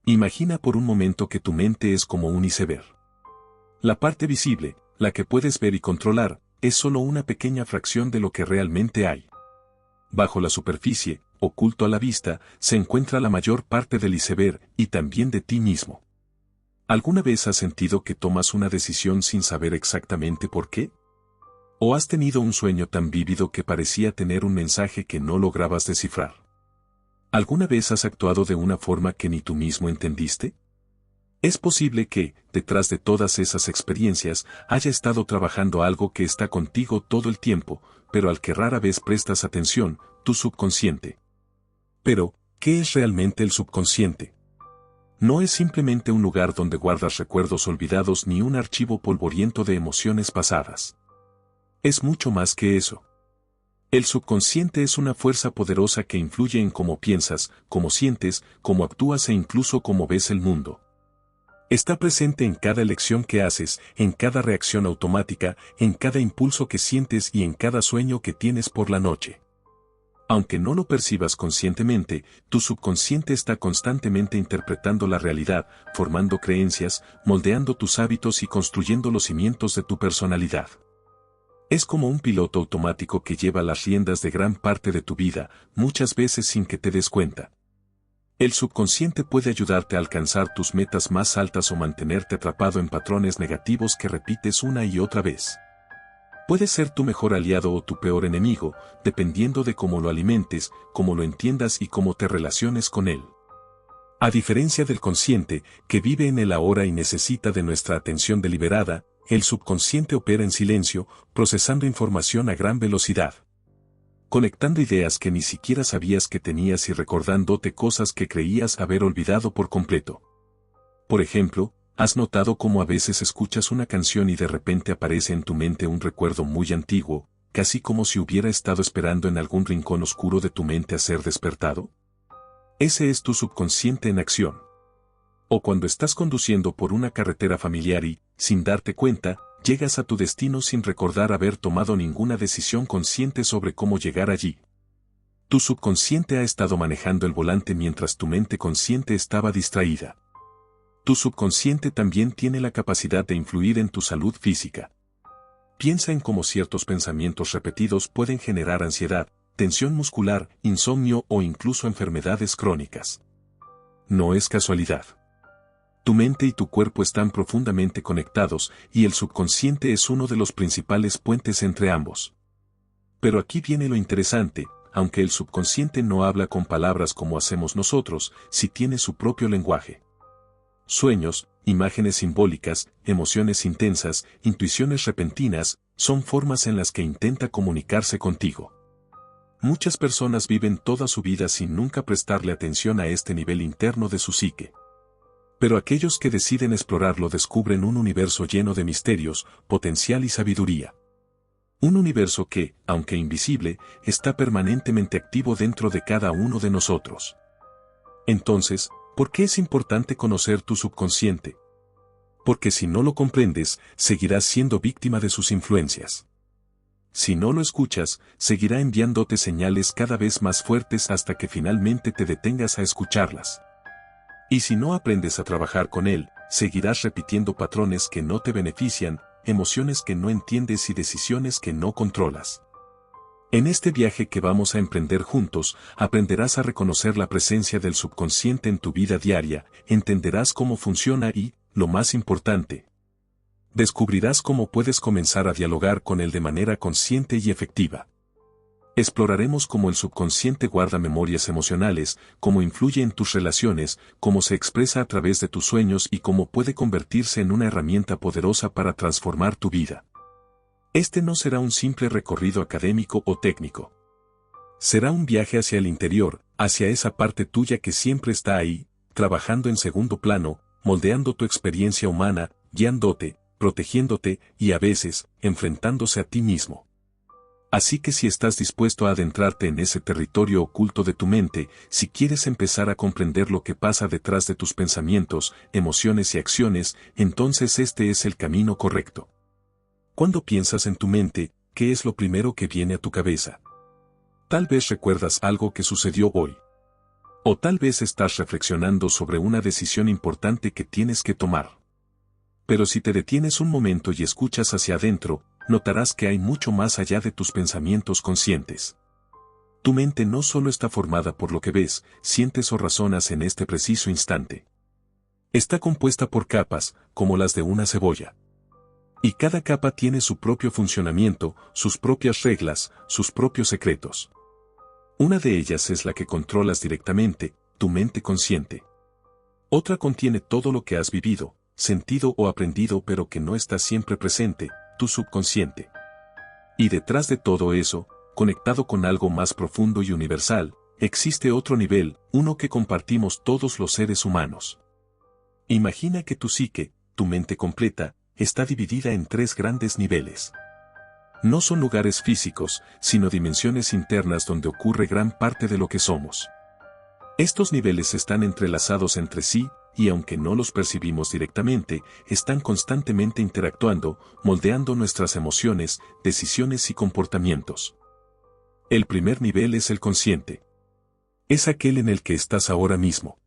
Imagina por un momento que tu mente es como un iceberg. La parte visible, la que puedes ver y controlar, es solo una pequeña fracción de lo que realmente hay. Bajo la superficie, oculto a la vista, se encuentra la mayor parte del iceberg y también de ti mismo. ¿Alguna vez has sentido que tomas una decisión sin saber exactamente por qué? ¿O has tenido un sueño tan vívido que parecía tener un mensaje que no lograbas descifrar? ¿Alguna vez has actuado de una forma que ni tú mismo entendiste? Es posible que, detrás de todas esas experiencias, haya estado trabajando algo que está contigo todo el tiempo, pero al que rara vez prestas atención, tu subconsciente. Pero, ¿qué es realmente el subconsciente? No es simplemente un lugar donde guardas recuerdos olvidados ni un archivo polvoriento de emociones pasadas. Es mucho más que eso. El subconsciente es una fuerza poderosa que influye en cómo piensas, cómo sientes, cómo actúas e incluso cómo ves el mundo. Está presente en cada elección que haces, en cada reacción automática, en cada impulso que sientes y en cada sueño que tienes por la noche. Aunque no lo percibas conscientemente, tu subconsciente está constantemente interpretando la realidad, formando creencias, moldeando tus hábitos y construyendo los cimientos de tu personalidad. Es como un piloto automático que lleva las riendas de gran parte de tu vida, muchas veces sin que te des cuenta. El subconsciente puede ayudarte a alcanzar tus metas más altas o mantenerte atrapado en patrones negativos que repites una y otra vez. Puede ser tu mejor aliado o tu peor enemigo, dependiendo de cómo lo alimentes, cómo lo entiendas y cómo te relaciones con él. A diferencia del consciente, que vive en el ahora y necesita de nuestra atención deliberada, el subconsciente opera en silencio, procesando información a gran velocidad. Conectando ideas que ni siquiera sabías que tenías y recordándote cosas que creías haber olvidado por completo. Por ejemplo, ¿has notado cómo a veces escuchas una canción y de repente aparece en tu mente un recuerdo muy antiguo, casi como si hubiera estado esperando en algún rincón oscuro de tu mente a ser despertado? Ese es tu subconsciente en acción. O cuando estás conduciendo por una carretera familiar y, sin darte cuenta, llegas a tu destino sin recordar haber tomado ninguna decisión consciente sobre cómo llegar allí. Tu subconsciente ha estado manejando el volante mientras tu mente consciente estaba distraída. Tu subconsciente también tiene la capacidad de influir en tu salud física. Piensa en cómo ciertos pensamientos repetidos pueden generar ansiedad, tensión muscular, insomnio o incluso enfermedades crónicas. No es casualidad. Tu mente y tu cuerpo están profundamente conectados y el subconsciente es uno de los principales puentes entre ambos. Pero aquí viene lo interesante, aunque el subconsciente no habla con palabras como hacemos nosotros, sí tiene su propio lenguaje. Sueños, imágenes simbólicas, emociones intensas, intuiciones repentinas, son formas en las que intenta comunicarse contigo. Muchas personas viven toda su vida sin nunca prestarle atención a este nivel interno de su psique. Pero aquellos que deciden explorarlo descubren un universo lleno de misterios, potencial y sabiduría. Un universo que, aunque invisible, está permanentemente activo dentro de cada uno de nosotros. Entonces, ¿por qué es importante conocer tu subconsciente? Porque si no lo comprendes, seguirás siendo víctima de sus influencias. Si no lo escuchas, seguirá enviándote señales cada vez más fuertes hasta que finalmente te detengas a escucharlas. Y si no aprendes a trabajar con él, seguirás repitiendo patrones que no te benefician, emociones que no entiendes y decisiones que no controlas. En este viaje que vamos a emprender juntos, aprenderás a reconocer la presencia del subconsciente en tu vida diaria, entenderás cómo funciona y, lo más importante, descubrirás cómo puedes comenzar a dialogar con él de manera consciente y efectiva. Exploraremos cómo el subconsciente guarda memorias emocionales, cómo influye en tus relaciones, cómo se expresa a través de tus sueños y cómo puede convertirse en una herramienta poderosa para transformar tu vida. Este no será un simple recorrido académico o técnico. Será un viaje hacia el interior, hacia esa parte tuya que siempre está ahí, trabajando en segundo plano, moldeando tu experiencia humana, guiándote, protegiéndote y a veces, enfrentándose a ti mismo. Así que si estás dispuesto a adentrarte en ese territorio oculto de tu mente, si quieres empezar a comprender lo que pasa detrás de tus pensamientos, emociones y acciones, entonces este es el camino correcto. Cuando piensas en tu mente, ¿qué es lo primero que viene a tu cabeza? Tal vez recuerdas algo que sucedió hoy. O tal vez estás reflexionando sobre una decisión importante que tienes que tomar. Pero si te detienes un momento y escuchas hacia adentro, notarás que hay mucho más allá de tus pensamientos conscientes. Tu mente no solo está formada por lo que ves, sientes o razonas en este preciso instante. Está compuesta por capas, como las de una cebolla. Y cada capa tiene su propio funcionamiento, sus propias reglas, sus propios secretos. Una de ellas es la que controlas directamente, tu mente consciente. Otra contiene todo lo que has vivido, sentido o aprendido pero que no está siempre presente, tu subconsciente. Y detrás de todo eso, conectado con algo más profundo y universal, existe otro nivel, uno que compartimos todos los seres humanos. Imagina que tu psique, tu mente completa, está dividida en 3 grandes niveles. No son lugares físicos, sino dimensiones internas donde ocurre gran parte de lo que somos. Estos niveles están entrelazados entre sí, y aunque no los percibimos directamente, están constantemente interactuando, moldeando nuestras emociones, decisiones y comportamientos. El primer nivel es el consciente. Es aquel en el que estás ahora mismo.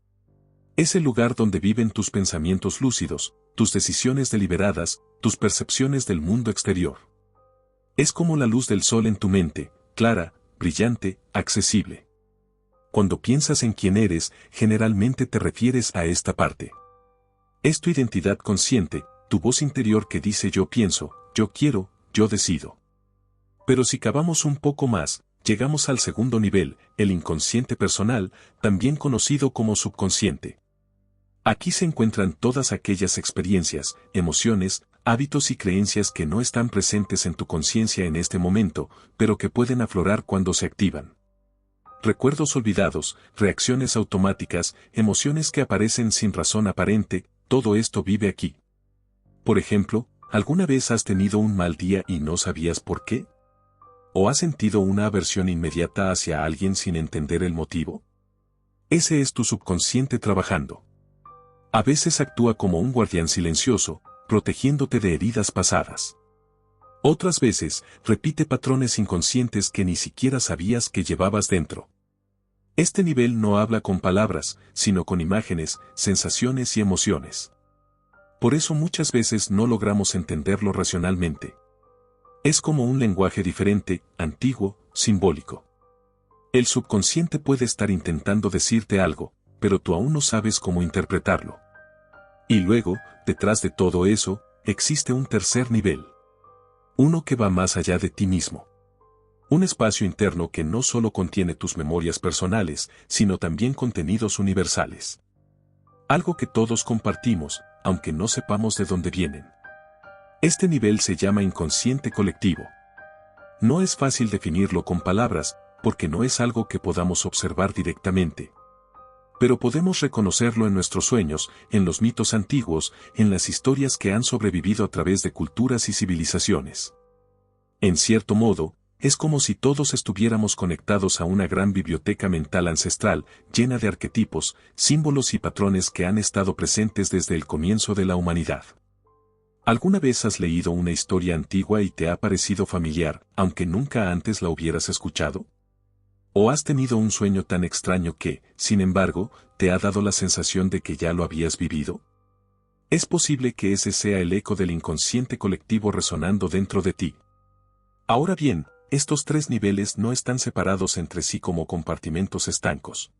Es el lugar donde viven tus pensamientos lúcidos, tus decisiones deliberadas, tus percepciones del mundo exterior. Es como la luz del sol en tu mente, clara, brillante, accesible. Cuando piensas en quién eres, generalmente te refieres a esta parte. Es tu identidad consciente, tu voz interior que dice yo pienso, yo quiero, yo decido. Pero si cavamos un poco más, llegamos al segundo nivel, el inconsciente personal, también conocido como subconsciente. Aquí se encuentran todas aquellas experiencias, emociones, hábitos y creencias que no están presentes en tu conciencia en este momento, pero que pueden aflorar cuando se activan. Recuerdos olvidados, reacciones automáticas, emociones que aparecen sin razón aparente, todo esto vive aquí. Por ejemplo, ¿alguna vez has tenido un mal día y no sabías por qué? ¿O has sentido una aversión inmediata hacia alguien sin entender el motivo? Ese es tu subconsciente trabajando. A veces actúa como un guardián silencioso, protegiéndote de heridas pasadas. Otras veces, repite patrones inconscientes que ni siquiera sabías que llevabas dentro. Este nivel no habla con palabras, sino con imágenes, sensaciones y emociones. Por eso muchas veces no logramos entenderlo racionalmente. Es como un lenguaje diferente, antiguo, simbólico. El subconsciente puede estar intentando decirte algo, pero tú aún no sabes cómo interpretarlo. Y luego, detrás de todo eso, existe un tercer nivel. Uno que va más allá de ti mismo. Un espacio interno que no solo contiene tus memorias personales, sino también contenidos universales. Algo que todos compartimos, aunque no sepamos de dónde vienen. Este nivel se llama inconsciente colectivo. No es fácil definirlo con palabras, porque no es algo que podamos observar directamente. Pero podemos reconocerlo en nuestros sueños, en los mitos antiguos, en las historias que han sobrevivido a través de culturas y civilizaciones. En cierto modo, es como si todos estuviéramos conectados a una gran biblioteca mental ancestral, llena de arquetipos, símbolos y patrones que han estado presentes desde el comienzo de la humanidad. ¿Alguna vez has leído una historia antigua y te ha parecido familiar, aunque nunca antes la hubieras escuchado? ¿O has tenido un sueño tan extraño que, sin embargo, te ha dado la sensación de que ya lo habías vivido? Es posible que ese sea el eco del inconsciente colectivo resonando dentro de ti. Ahora bien, estos 3 niveles no están separados entre sí como compartimentos estancos.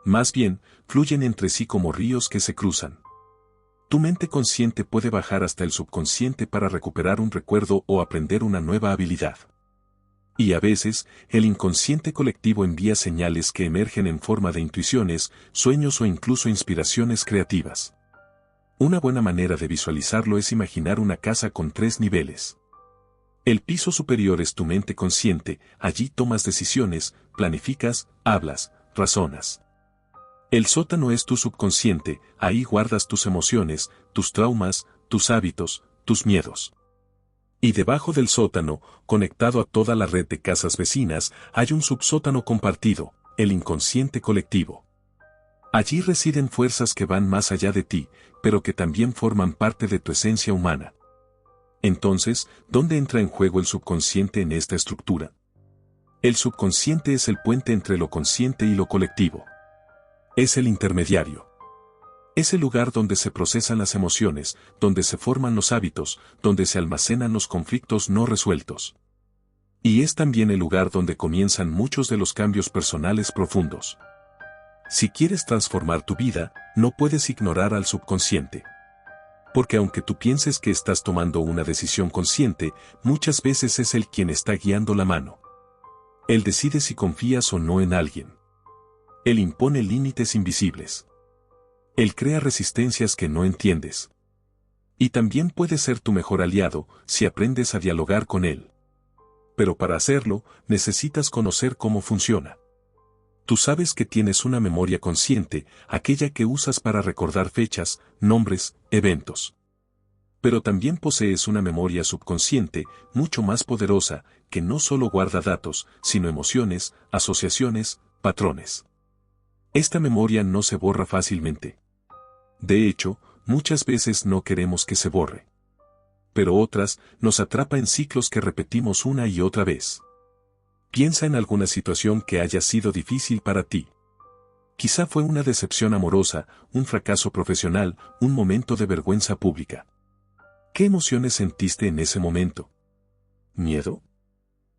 Más bien, fluyen entre sí como ríos que se cruzan. Tu mente consciente puede bajar hasta el subconsciente para recuperar un recuerdo o aprender una nueva habilidad. Y a veces, el inconsciente colectivo envía señales que emergen en forma de intuiciones, sueños o incluso inspiraciones creativas. Una buena manera de visualizarlo es imaginar una casa con 3 niveles. El piso superior es tu mente consciente, allí tomas decisiones, planificas, hablas, razonas. El sótano es tu subconsciente, ahí guardas tus emociones, tus traumas, tus hábitos, tus miedos. Y debajo del sótano, conectado a toda la red de casas vecinas, hay un subsótano compartido, el inconsciente colectivo. Allí residen fuerzas que van más allá de ti, pero que también forman parte de tu esencia humana. Entonces, ¿dónde entra en juego el subconsciente en esta estructura? El subconsciente es el puente entre lo consciente y lo colectivo. Es el intermediario. Es el lugar donde se procesan las emociones, donde se forman los hábitos, donde se almacenan los conflictos no resueltos. Y es también el lugar donde comienzan muchos de los cambios personales profundos. Si quieres transformar tu vida, no puedes ignorar al subconsciente. Porque aunque tú pienses que estás tomando una decisión consciente, muchas veces es él quien está guiando la mano. Él decide si confías o no en alguien. Él impone límites invisibles. Él crea resistencias que no entiendes. Y también puede ser tu mejor aliado si aprendes a dialogar con él. Pero para hacerlo, necesitas conocer cómo funciona. Tú sabes que tienes una memoria consciente, aquella que usas para recordar fechas, nombres, eventos. Pero también posees una memoria subconsciente, mucho más poderosa, que no solo guarda datos, sino emociones, asociaciones, patrones. Esta memoria no se borra fácilmente. De hecho, muchas veces no queremos que se borre. Pero otras, nos atrapa en ciclos que repetimos una y otra vez. Piensa en alguna situación que haya sido difícil para ti. Quizá fue una decepción amorosa, un fracaso profesional, un momento de vergüenza pública. ¿Qué emociones sentiste en ese momento? ¿Miedo?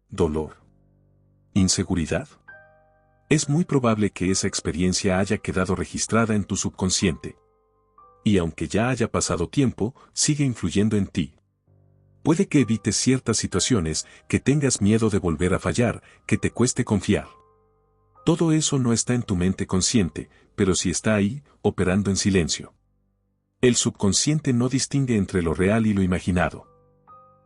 ¿Dolor? ¿Inseguridad? Es muy probable que esa experiencia haya quedado registrada en tu subconsciente. Y aunque ya haya pasado tiempo, sigue influyendo en ti. Puede que evites ciertas situaciones, que tengas miedo de volver a fallar, que te cueste confiar. Todo eso no está en tu mente consciente, pero sí está ahí, operando en silencio. El subconsciente no distingue entre lo real y lo imaginado.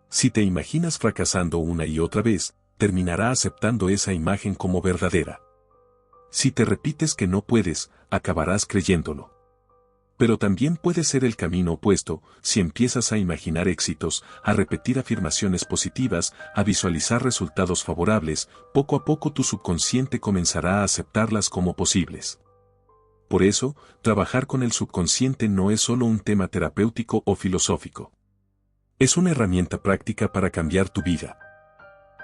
Si te imaginas fracasando una y otra vez, terminará aceptando esa imagen como verdadera. Si te repites que no puedes, acabarás creyéndolo. Pero también puede ser el camino opuesto, si empiezas a imaginar éxitos, a repetir afirmaciones positivas, a visualizar resultados favorables, poco a poco tu subconsciente comenzará a aceptarlas como posibles. Por eso, trabajar con el subconsciente no es solo un tema terapéutico o filosófico. Es una herramienta práctica para cambiar tu vida.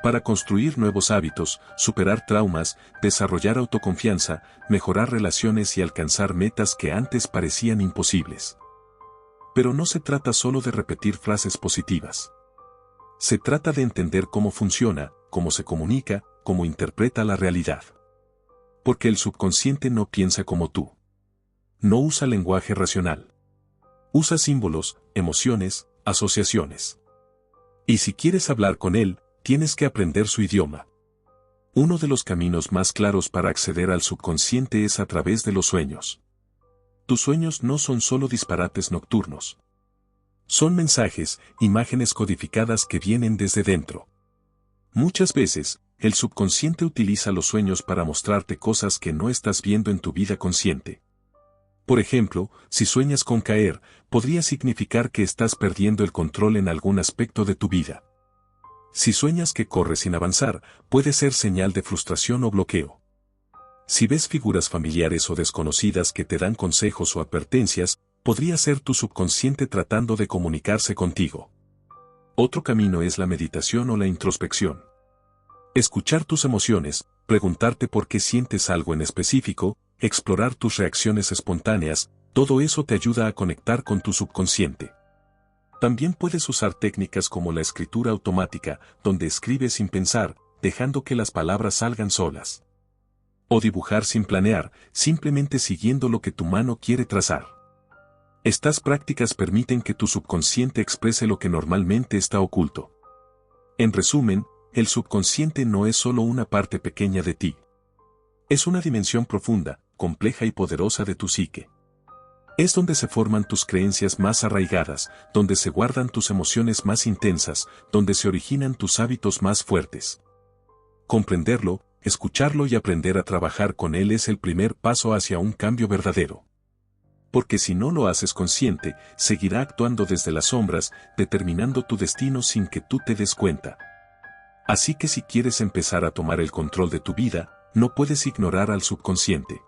Para construir nuevos hábitos, superar traumas, desarrollar autoconfianza, mejorar relaciones y alcanzar metas que antes parecían imposibles. Pero no se trata solo de repetir frases positivas. Se trata de entender cómo funciona, cómo se comunica, cómo interpreta la realidad. Porque el subconsciente no piensa como tú. No usa lenguaje racional. Usa símbolos, emociones, asociaciones. Y si quieres hablar con él, tienes que aprender su idioma. Uno de los caminos más claros para acceder al subconsciente es a través de los sueños. Tus sueños no son solo disparates nocturnos. Son mensajes, imágenes codificadas que vienen desde dentro. Muchas veces, el subconsciente utiliza los sueños para mostrarte cosas que no estás viendo en tu vida consciente. Por ejemplo, si sueñas con caer, podría significar que estás perdiendo el control en algún aspecto de tu vida. Si sueñas que corres sin avanzar, puede ser señal de frustración o bloqueo. Si ves figuras familiares o desconocidas que te dan consejos o advertencias, podría ser tu subconsciente tratando de comunicarse contigo. Otro camino es la meditación o la introspección. Escuchar tus emociones, preguntarte por qué sientes algo en específico, explorar tus reacciones espontáneas, todo eso te ayuda a conectar con tu subconsciente. También puedes usar técnicas como la escritura automática, donde escribes sin pensar, dejando que las palabras salgan solas. O dibujar sin planear, simplemente siguiendo lo que tu mano quiere trazar. Estas prácticas permiten que tu subconsciente exprese lo que normalmente está oculto. En resumen, el subconsciente no es solo una parte pequeña de ti. Es una dimensión profunda, compleja y poderosa de tu psique. Es donde se forman tus creencias más arraigadas, donde se guardan tus emociones más intensas, donde se originan tus hábitos más fuertes. Comprenderlo, escucharlo y aprender a trabajar con él es el primer paso hacia un cambio verdadero. Porque si no lo haces consciente, seguirá actuando desde las sombras, determinando tu destino sin que tú te des cuenta. Así que si quieres empezar a tomar el control de tu vida, no puedes ignorar al subconsciente.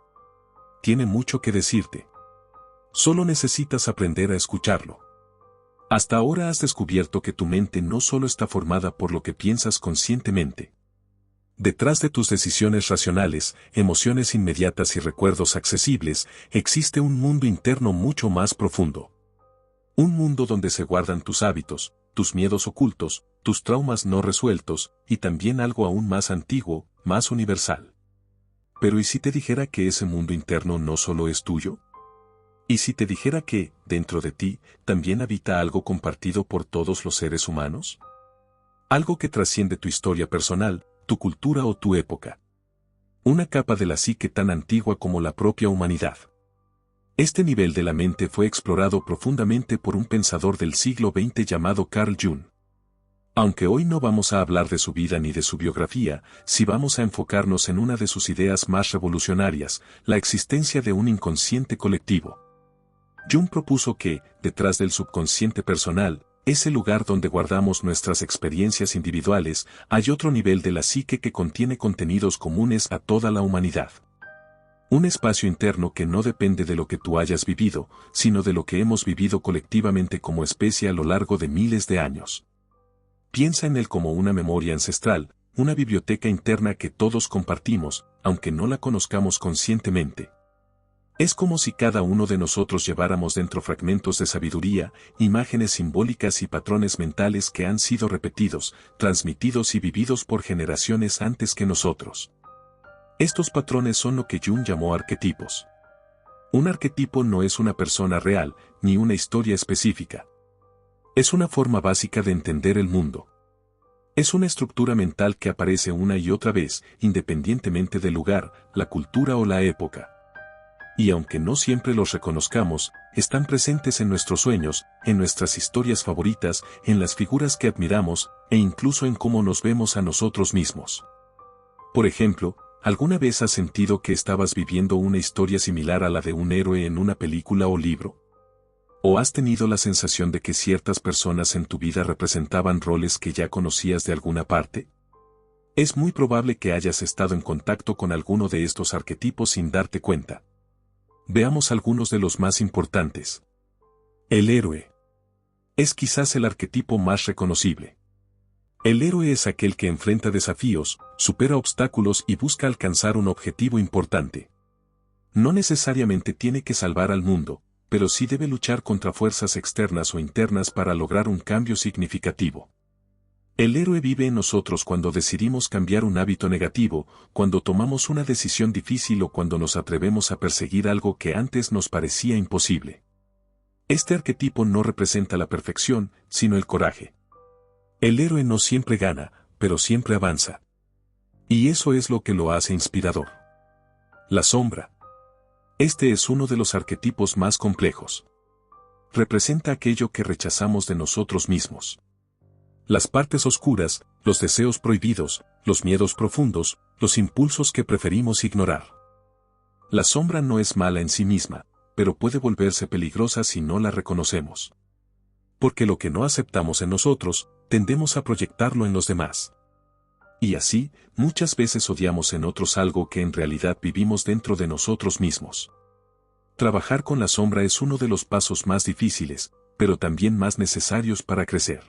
Tiene mucho que decirte. Solo necesitas aprender a escucharlo. Hasta ahora has descubierto que tu mente no solo está formada por lo que piensas conscientemente. Detrás de tus decisiones racionales, emociones inmediatas y recuerdos accesibles, existe un mundo interno mucho más profundo. Un mundo donde se guardan tus hábitos, tus miedos ocultos, tus traumas no resueltos, y también algo aún más antiguo, más universal. Pero ¿y si te dijera que ese mundo interno no solo es tuyo? ¿Y si te dijera que, dentro de ti, también habita algo compartido por todos los seres humanos? Algo que trasciende tu historia personal, tu cultura o tu época. Una capa de la psique tan antigua como la propia humanidad. Este nivel de la mente fue explorado profundamente por un pensador del siglo XX llamado Carl Jung. Aunque hoy no vamos a hablar de su vida ni de su biografía, sí vamos a enfocarnos en una de sus ideas más revolucionarias, la existencia de un inconsciente colectivo. Jung propuso que, detrás del subconsciente personal, ese lugar donde guardamos nuestras experiencias individuales, hay otro nivel de la psique que contiene contenidos comunes a toda la humanidad. Un espacio interno que no depende de lo que tú hayas vivido, sino de lo que hemos vivido colectivamente como especie a lo largo de miles de años. Piensa en él como una memoria ancestral, una biblioteca interna que todos compartimos, aunque no la conozcamos conscientemente. Es como si cada uno de nosotros lleváramos dentro fragmentos de sabiduría, imágenes simbólicas y patrones mentales que han sido repetidos, transmitidos y vividos por generaciones antes que nosotros. Estos patrones son lo que Jung llamó arquetipos. Un arquetipo no es una persona real, ni una historia específica. Es una forma básica de entender el mundo. Es una estructura mental que aparece una y otra vez, independientemente del lugar, la cultura o la época. Y aunque no siempre los reconozcamos, están presentes en nuestros sueños, en nuestras historias favoritas, en las figuras que admiramos, e incluso en cómo nos vemos a nosotros mismos. Por ejemplo, ¿alguna vez has sentido que estabas viviendo una historia similar a la de un héroe en una película o libro? ¿O has tenido la sensación de que ciertas personas en tu vida representaban roles que ya conocías de alguna parte? Es muy probable que hayas estado en contacto con alguno de estos arquetipos sin darte cuenta. Veamos algunos de los más importantes. El héroe. Es quizás el arquetipo más reconocible. El héroe es aquel que enfrenta desafíos, supera obstáculos y busca alcanzar un objetivo importante. No necesariamente tiene que salvar al mundo, pero sí debe luchar contra fuerzas externas o internas para lograr un cambio significativo. El héroe vive en nosotros cuando decidimos cambiar un hábito negativo, cuando tomamos una decisión difícil o cuando nos atrevemos a perseguir algo que antes nos parecía imposible. Este arquetipo no representa la perfección, sino el coraje. El héroe no siempre gana, pero siempre avanza. Y eso es lo que lo hace inspirador. La sombra. Este es uno de los arquetipos más complejos. Representa aquello que rechazamos de nosotros mismos. Las partes oscuras, los deseos prohibidos, los miedos profundos, los impulsos que preferimos ignorar. La sombra no es mala en sí misma, pero puede volverse peligrosa si no la reconocemos. Porque lo que no aceptamos en nosotros, tendemos a proyectarlo en los demás. Y así, muchas veces odiamos en otros algo que en realidad vivimos dentro de nosotros mismos. Trabajar con la sombra es uno de los pasos más difíciles, pero también más necesarios para crecer.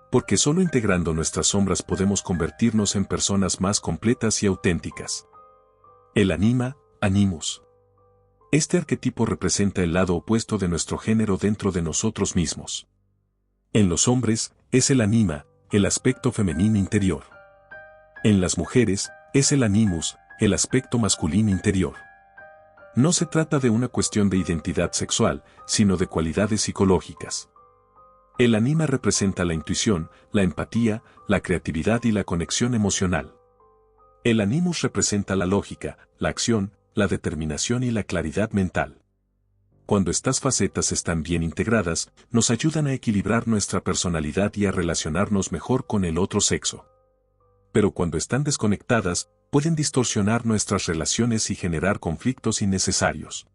Porque solo integrando nuestras sombras podemos convertirnos en personas más completas y auténticas. El anima, animus. Este arquetipo representa el lado opuesto de nuestro género dentro de nosotros mismos. En los hombres, es el anima, el aspecto femenino interior. En las mujeres, es el animus, el aspecto masculino interior. No se trata de una cuestión de identidad sexual, sino de cualidades psicológicas. El anima representa la intuición, la empatía, la creatividad y la conexión emocional. El animus representa la lógica, la acción, la determinación y la claridad mental. Cuando estas facetas están bien integradas, nos ayudan a equilibrar nuestra personalidad y a relacionarnos mejor con el otro sexo. Pero cuando están desconectadas, pueden distorsionar nuestras relaciones y generar conflictos innecesarios.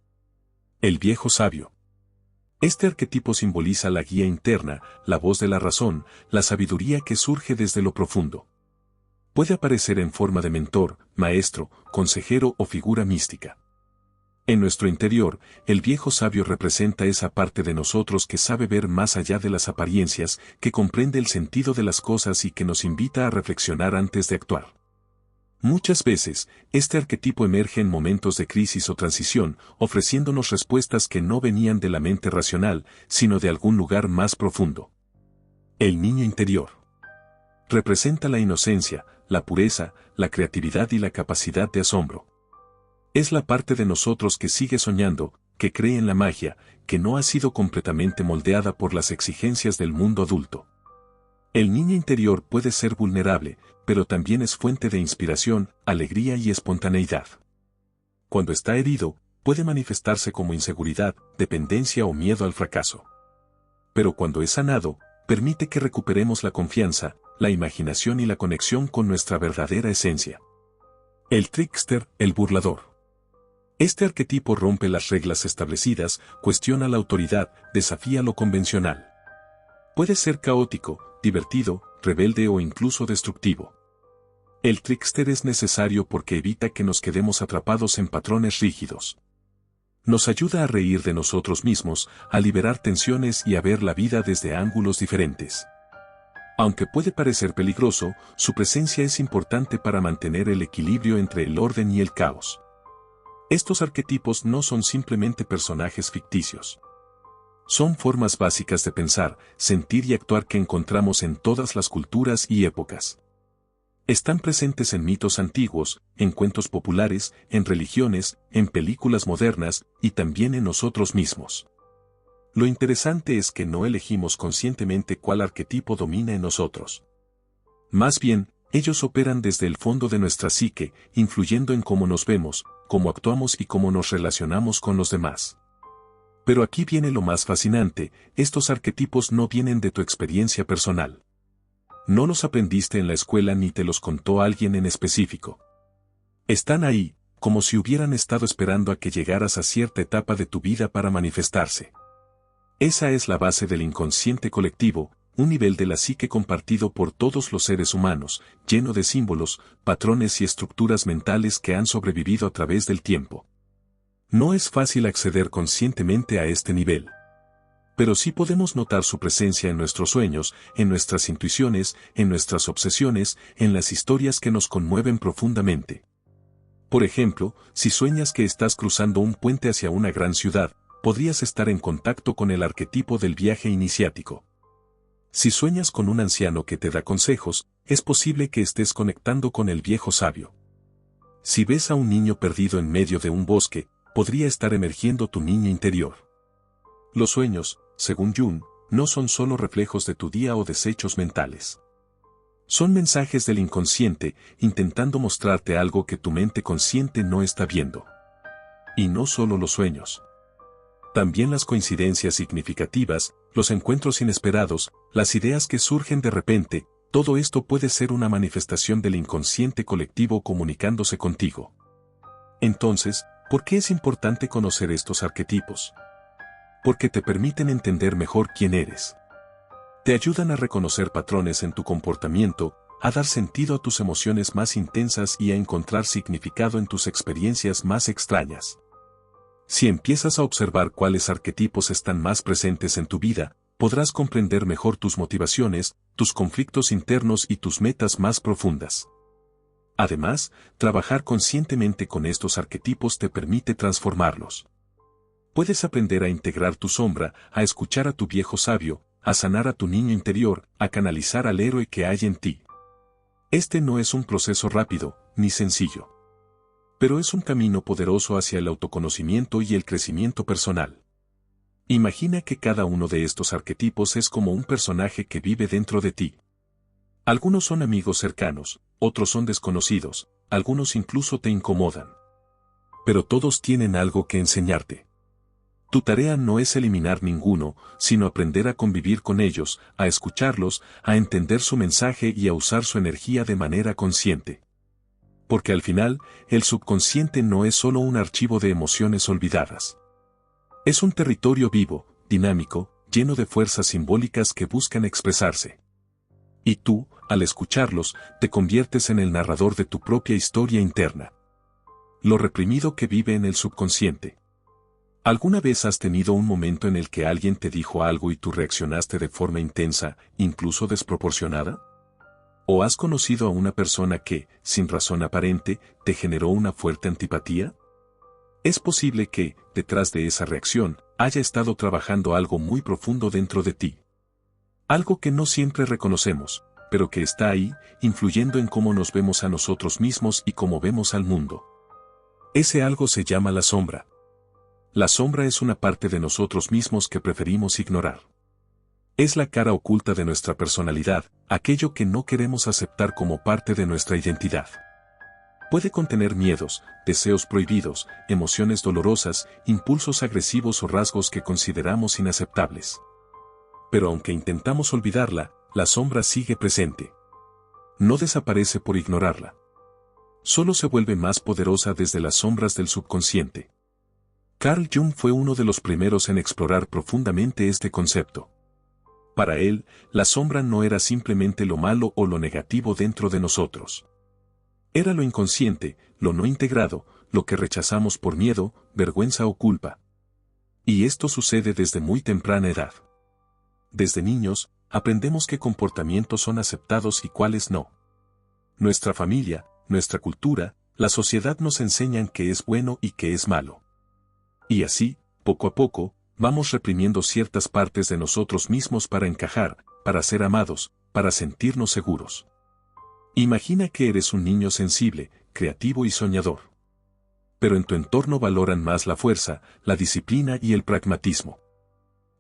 El viejo sabio. Este arquetipo simboliza la guía interna, la voz de la razón, la sabiduría que surge desde lo profundo. Puede aparecer en forma de mentor, maestro, consejero o figura mística. En nuestro interior, el viejo sabio representa esa parte de nosotros que sabe ver más allá de las apariencias, que comprende el sentido de las cosas y que nos invita a reflexionar antes de actuar. Muchas veces, este arquetipo emerge en momentos de crisis o transición, ofreciéndonos respuestas que no venían de la mente racional, sino de algún lugar más profundo. El niño interior. Representa la inocencia, la pureza, la creatividad y la capacidad de asombro. Es la parte de nosotros que sigue soñando, que cree en la magia, que no ha sido completamente moldeada por las exigencias del mundo adulto. El niño interior puede ser vulnerable, pero también es fuente de inspiración, alegría y espontaneidad. Cuando está herido, puede manifestarse como inseguridad, dependencia o miedo al fracaso. Pero cuando es sanado, permite que recuperemos la confianza, la imaginación y la conexión con nuestra verdadera esencia. El trickster, el burlador. Este arquetipo rompe las reglas establecidas, cuestiona la autoridad, desafía lo convencional. Puede ser caótico, divertido, rebelde o incluso destructivo. El trickster es necesario porque evita que nos quedemos atrapados en patrones rígidos. Nos ayuda a reír de nosotros mismos, a liberar tensiones y a ver la vida desde ángulos diferentes. Aunque puede parecer peligroso, su presencia es importante para mantener el equilibrio entre el orden y el caos. Estos arquetipos no son simplemente personajes ficticios. Son formas básicas de pensar, sentir y actuar que encontramos en todas las culturas y épocas. Están presentes en mitos antiguos, en cuentos populares, en religiones, en películas modernas y también en nosotros mismos. Lo interesante es que no elegimos conscientemente cuál arquetipo domina en nosotros. Más bien, ellos operan desde el fondo de nuestra psique, influyendo en cómo nos vemos, cómo actuamos y cómo nos relacionamos con los demás. Pero aquí viene lo más fascinante, estos arquetipos no vienen de tu experiencia personal. No los aprendiste en la escuela ni te los contó alguien en específico. Están ahí, como si hubieran estado esperando a que llegaras a cierta etapa de tu vida para manifestarse. Esa es la base del inconsciente colectivo, un nivel de la psique compartido por todos los seres humanos, lleno de símbolos, patrones y estructuras mentales que han sobrevivido a través del tiempo. No es fácil acceder conscientemente a este nivel. Pero sí podemos notar su presencia en nuestros sueños, en nuestras intuiciones, en nuestras obsesiones, en las historias que nos conmueven profundamente. Por ejemplo, si sueñas que estás cruzando un puente hacia una gran ciudad, podrías estar en contacto con el arquetipo del viaje iniciático. Si sueñas con un anciano que te da consejos, es posible que estés conectando con el viejo sabio. Si ves a un niño perdido en medio de un bosque, podría estar emergiendo tu niño interior. Los sueños, según Jung, no son solo reflejos de tu día o desechos mentales. Son mensajes del inconsciente, intentando mostrarte algo que tu mente consciente no está viendo. Y no solo los sueños. También las coincidencias significativas, los encuentros inesperados, las ideas que surgen de repente, todo esto puede ser una manifestación del inconsciente colectivo comunicándose contigo. Entonces, ¿por qué es importante conocer estos arquetipos? Porque te permiten entender mejor quién eres. Te ayudan a reconocer patrones en tu comportamiento, a dar sentido a tus emociones más intensas y a encontrar significado en tus experiencias más extrañas. Si empiezas a observar cuáles arquetipos están más presentes en tu vida, podrás comprender mejor tus motivaciones, tus conflictos internos y tus metas más profundas. Además, trabajar conscientemente con estos arquetipos te permite transformarlos. Puedes aprender a integrar tu sombra, a escuchar a tu viejo sabio, a sanar a tu niño interior, a canalizar al héroe que hay en ti. Este no es un proceso rápido, ni sencillo. Pero es un camino poderoso hacia el autoconocimiento y el crecimiento personal. Imagina que cada uno de estos arquetipos es como un personaje que vive dentro de ti. Algunos son amigos cercanos, otros son desconocidos, algunos incluso te incomodan. Pero todos tienen algo que enseñarte. Tu tarea no es eliminar ninguno, sino aprender a convivir con ellos, a escucharlos, a entender su mensaje y a usar su energía de manera consciente. Porque al final, el subconsciente no es solo un archivo de emociones olvidadas. Es un territorio vivo, dinámico, lleno de fuerzas simbólicas que buscan expresarse. Y tú, al escucharlos, te conviertes en el narrador de tu propia historia interna. Lo reprimido que vive en el subconsciente. ¿Alguna vez has tenido un momento en el que alguien te dijo algo y tú reaccionaste de forma intensa, incluso desproporcionada? ¿O has conocido a una persona que, sin razón aparente, te generó una fuerte antipatía? Es posible que, detrás de esa reacción, haya estado trabajando algo muy profundo dentro de ti. Algo que no siempre reconocemos, pero que está ahí, influyendo en cómo nos vemos a nosotros mismos y cómo vemos al mundo. Ese algo se llama la sombra. La sombra es una parte de nosotros mismos que preferimos ignorar. Es la cara oculta de nuestra personalidad, aquello que no queremos aceptar como parte de nuestra identidad. Puede contener miedos, deseos prohibidos, emociones dolorosas, impulsos agresivos o rasgos que consideramos inaceptables. Pero aunque intentamos olvidarla, la sombra sigue presente. No desaparece por ignorarla. Solo se vuelve más poderosa desde las sombras del subconsciente. Carl Jung fue uno de los primeros en explorar profundamente este concepto. Para él, la sombra no era simplemente lo malo o lo negativo dentro de nosotros. Era lo inconsciente, lo no integrado, lo que rechazamos por miedo, vergüenza o culpa. Y esto sucede desde muy temprana edad. Desde niños, aprendemos qué comportamientos son aceptados y cuáles no. Nuestra familia, nuestra cultura, la sociedad nos enseñan qué es bueno y qué es malo. Y así, poco a poco, vamos reprimiendo ciertas partes de nosotros mismos para encajar, para ser amados, para sentirnos seguros. Imagina que eres un niño sensible, creativo y soñador. Pero en tu entorno valoran más la fuerza, la disciplina y el pragmatismo.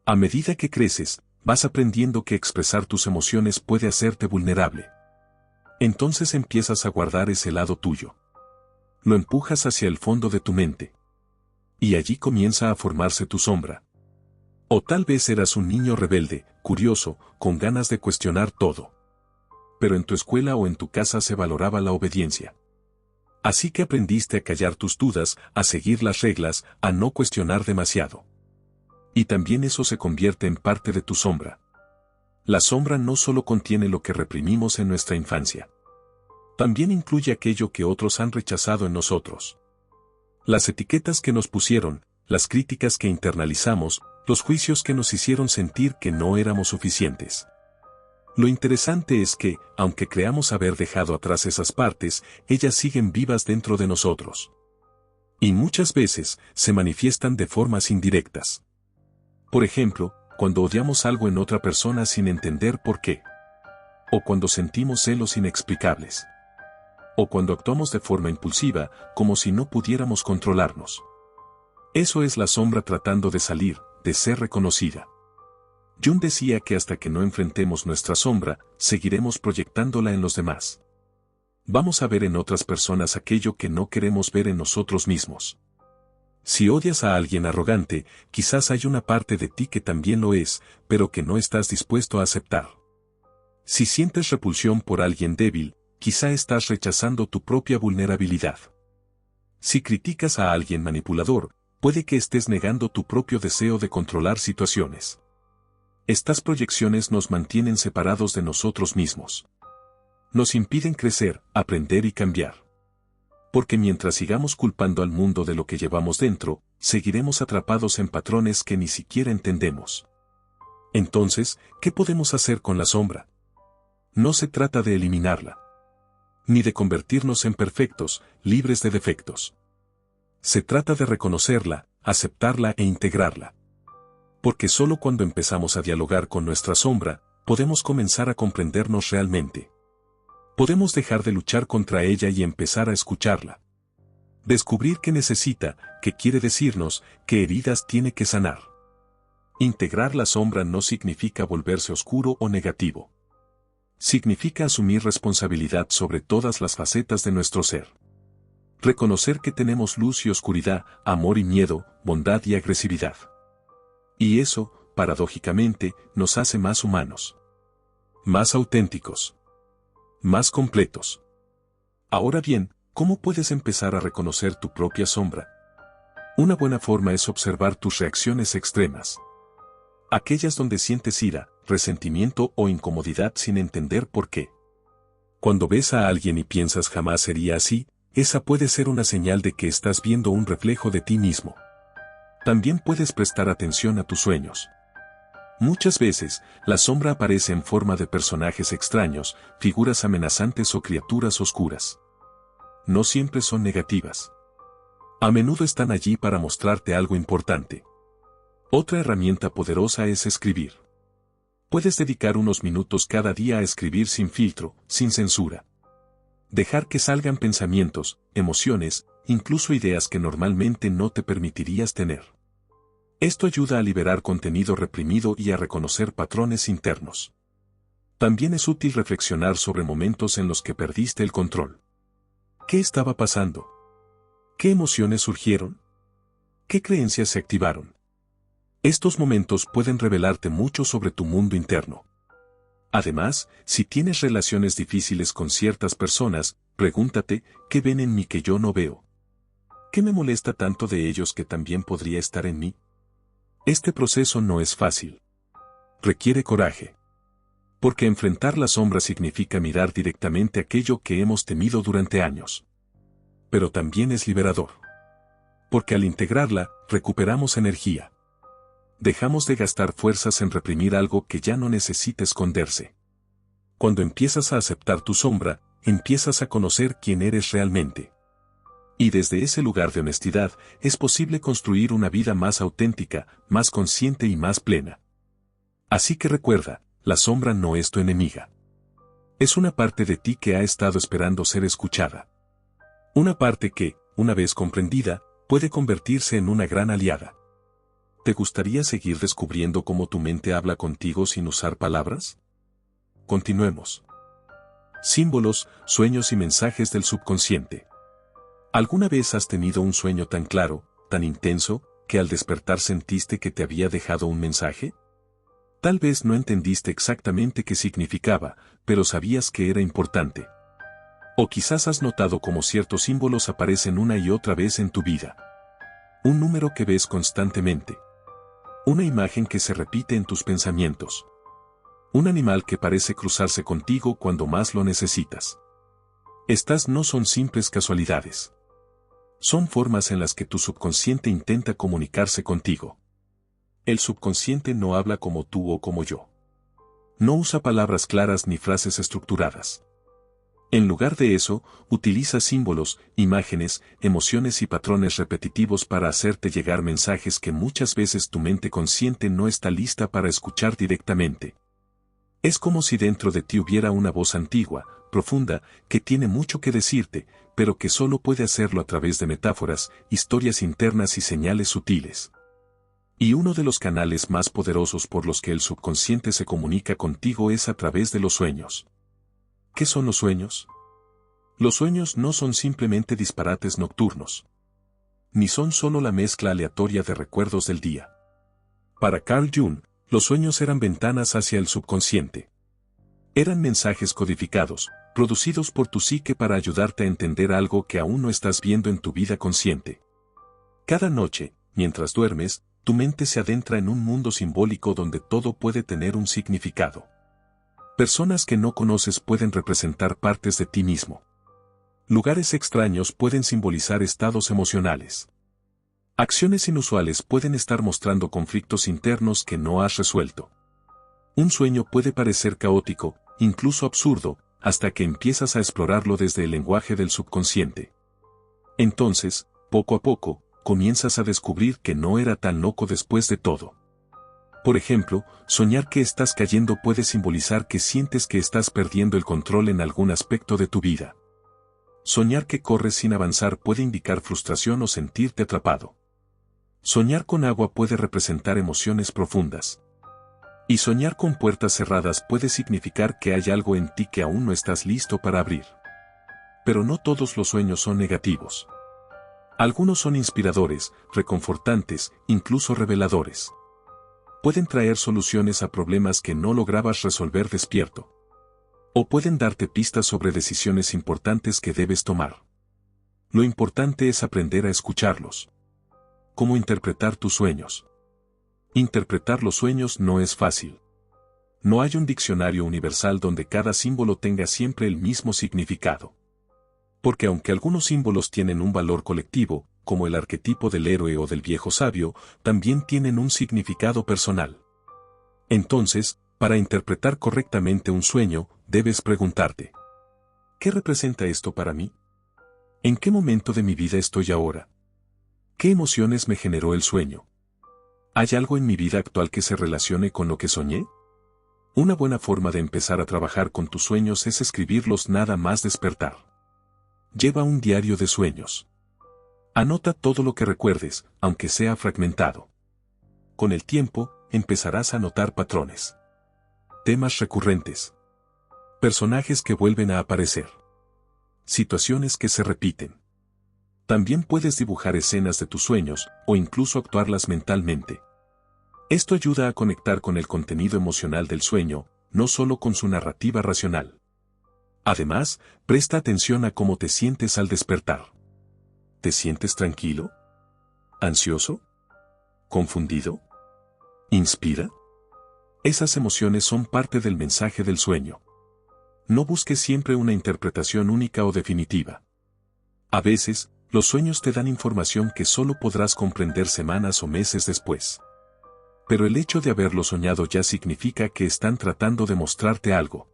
A medida que creces, vas aprendiendo que expresar tus emociones puede hacerte vulnerable. Entonces empiezas a guardar ese lado tuyo. Lo empujas hacia el fondo de tu mente. Y allí comienza a formarse tu sombra. O tal vez eras un niño rebelde, curioso, con ganas de cuestionar todo. Pero en tu escuela o en tu casa se valoraba la obediencia. Así que aprendiste a callar tus dudas, a seguir las reglas, a no cuestionar demasiado. Y también eso se convierte en parte de tu sombra. La sombra no solo contiene lo que reprimimos en nuestra infancia. También incluye aquello que otros han rechazado en nosotros. Las etiquetas que nos pusieron, las críticas que internalizamos, los juicios que nos hicieron sentir que no éramos suficientes. Lo interesante es que, aunque creamos haber dejado atrás esas partes, ellas siguen vivas dentro de nosotros. Y muchas veces, se manifiestan de formas indirectas. Por ejemplo, cuando odiamos algo en otra persona sin entender por qué. O cuando sentimos celos inexplicables. O cuando actuamos de forma impulsiva, como si no pudiéramos controlarnos. Eso es la sombra tratando de salir, de ser reconocida. Jung decía que hasta que no enfrentemos nuestra sombra, seguiremos proyectándola en los demás. Vamos a ver en otras personas aquello que no queremos ver en nosotros mismos. Si odias a alguien arrogante, quizás hay una parte de ti que también lo es, pero que no estás dispuesto a aceptar. Si sientes repulsión por alguien débil, quizá estás rechazando tu propia vulnerabilidad. Si criticas a alguien manipulador, puede que estés negando tu propio deseo de controlar situaciones. Estas proyecciones nos mantienen separados de nosotros mismos. Nos impiden crecer, aprender y cambiar. Porque mientras sigamos culpando al mundo de lo que llevamos dentro, seguiremos atrapados en patrones que ni siquiera entendemos. Entonces, ¿qué podemos hacer con la sombra? No se trata de eliminarla. Ni de convertirnos en perfectos, libres de defectos. Se trata de reconocerla, aceptarla e integrarla. Porque solo cuando empezamos a dialogar con nuestra sombra, podemos comenzar a comprendernos realmente. Podemos dejar de luchar contra ella y empezar a escucharla. Descubrir qué necesita, qué quiere decirnos, qué heridas tiene que sanar. Integrar la sombra no significa volverse oscuro o negativo. Significa asumir responsabilidad sobre todas las facetas de nuestro ser. Reconocer que tenemos luz y oscuridad, amor y miedo, bondad y agresividad. Y eso, paradójicamente, nos hace más humanos. Más auténticos. Más completos. Ahora bien, ¿cómo puedes empezar a reconocer tu propia sombra? Una buena forma es observar tus reacciones extremas. Aquellas donde sientes ira, resentimiento o incomodidad sin entender por qué. Cuando ves a alguien y piensas jamás sería así, esa puede ser una señal de que estás viendo un reflejo de ti mismo. También puedes prestar atención a tus sueños. Muchas veces, la sombra aparece en forma de personajes extraños, figuras amenazantes o criaturas oscuras. No siempre son negativas. A menudo están allí para mostrarte algo importante. Otra herramienta poderosa es escribir. Puedes dedicar unos minutos cada día a escribir sin filtro, sin censura. Dejar que salgan pensamientos, emociones, incluso ideas que normalmente no te permitirías tener. Esto ayuda a liberar contenido reprimido y a reconocer patrones internos. También es útil reflexionar sobre momentos en los que perdiste el control. ¿Qué estaba pasando? ¿Qué emociones surgieron? ¿Qué creencias se activaron? Estos momentos pueden revelarte mucho sobre tu mundo interno. Además, si tienes relaciones difíciles con ciertas personas, pregúntate, ¿qué ven en mí que yo no veo? ¿Qué me molesta tanto de ellos que también podría estar en mí? Este proceso no es fácil. Requiere coraje. Porque enfrentar la sombra significa mirar directamente aquello que hemos temido durante años. Pero también es liberador. Porque al integrarla, recuperamos energía. Dejamos de gastar fuerzas en reprimir algo que ya no necesita esconderse. Cuando empiezas a aceptar tu sombra, empiezas a conocer quién eres realmente. Y desde ese lugar de honestidad, es posible construir una vida más auténtica, más consciente y más plena. Así que recuerda, la sombra no es tu enemiga. Es una parte de ti que ha estado esperando ser escuchada. Una parte que, una vez comprendida, puede convertirse en una gran aliada. ¿Te gustaría seguir descubriendo cómo tu mente habla contigo sin usar palabras? Continuemos. Símbolos, sueños y mensajes del subconsciente. ¿Alguna vez has tenido un sueño tan claro, tan intenso, que al despertar sentiste que te había dejado un mensaje? Tal vez no entendiste exactamente qué significaba, pero sabías que era importante. O quizás has notado cómo ciertos símbolos aparecen una y otra vez en tu vida. Un número que ves constantemente. Una imagen que se repite en tus pensamientos. Un animal que parece cruzarse contigo cuando más lo necesitas. Estas no son simples casualidades. Son formas en las que tu subconsciente intenta comunicarse contigo. El subconsciente no habla como tú o como yo. No usa palabras claras ni frases estructuradas. En lugar de eso, utiliza símbolos, imágenes, emociones y patrones repetitivos para hacerte llegar mensajes que muchas veces tu mente consciente no está lista para escuchar directamente. Es como si dentro de ti hubiera una voz antigua, profunda, que tiene mucho que decirte, pero que solo puede hacerlo a través de metáforas, historias internas y señales sutiles. Y uno de los canales más poderosos por los que el subconsciente se comunica contigo es a través de los sueños. ¿Qué son los sueños? Los sueños no son simplemente disparates nocturnos. Ni son solo la mezcla aleatoria de recuerdos del día. Para Carl Jung, los sueños eran ventanas hacia el subconsciente. Eran mensajes codificados, producidos por tu psique para ayudarte a entender algo que aún no estás viendo en tu vida consciente. Cada noche, mientras duermes, tu mente se adentra en un mundo simbólico donde todo puede tener un significado. Personas que no conoces pueden representar partes de ti mismo. Lugares extraños pueden simbolizar estados emocionales. Acciones inusuales pueden estar mostrando conflictos internos que no has resuelto. Un sueño puede parecer caótico, incluso absurdo, hasta que empiezas a explorarlo desde el lenguaje del subconsciente. Entonces, poco a poco, comienzas a descubrir que no era tan loco después de todo. Por ejemplo, soñar que estás cayendo puede simbolizar que sientes que estás perdiendo el control en algún aspecto de tu vida. Soñar que corres sin avanzar puede indicar frustración o sentirte atrapado. Soñar con agua puede representar emociones profundas. Y soñar con puertas cerradas puede significar que hay algo en ti que aún no estás listo para abrir. Pero no todos los sueños son negativos. Algunos son inspiradores, reconfortantes, incluso reveladores. Pueden traer soluciones a problemas que no lograbas resolver despierto. O pueden darte pistas sobre decisiones importantes que debes tomar. Lo importante es aprender a escucharlos. ¿Cómo interpretar tus sueños? Interpretar los sueños no es fácil. No hay un diccionario universal donde cada símbolo tenga siempre el mismo significado. Porque aunque algunos símbolos tienen un valor colectivo, como el arquetipo del héroe o del viejo sabio, también tienen un significado personal. Entonces, para interpretar correctamente un sueño, debes preguntarte: ¿qué representa esto para mí? ¿En qué momento de mi vida estoy ahora? ¿Qué emociones me generó el sueño? ¿Hay algo en mi vida actual que se relacione con lo que soñé? Una buena forma de empezar a trabajar con tus sueños es escribirlos nada más despertar. Lleva un diario de sueños. Anota todo lo que recuerdes, aunque sea fragmentado. Con el tiempo, empezarás a notar patrones. Temas recurrentes. Personajes que vuelven a aparecer. Situaciones que se repiten. También puedes dibujar escenas de tus sueños, o incluso actuarlas mentalmente. Esto ayuda a conectar con el contenido emocional del sueño, no solo con su narrativa racional. Además, presta atención a cómo te sientes al despertar. ¿Te sientes tranquilo? ¿Ansioso? ¿Confundido? ¿Inspira? Esas emociones son parte del mensaje del sueño. No busques siempre una interpretación única o definitiva. A veces, los sueños te dan información que solo podrás comprender semanas o meses después. Pero el hecho de haberlo soñado ya significa que están tratando de mostrarte algo.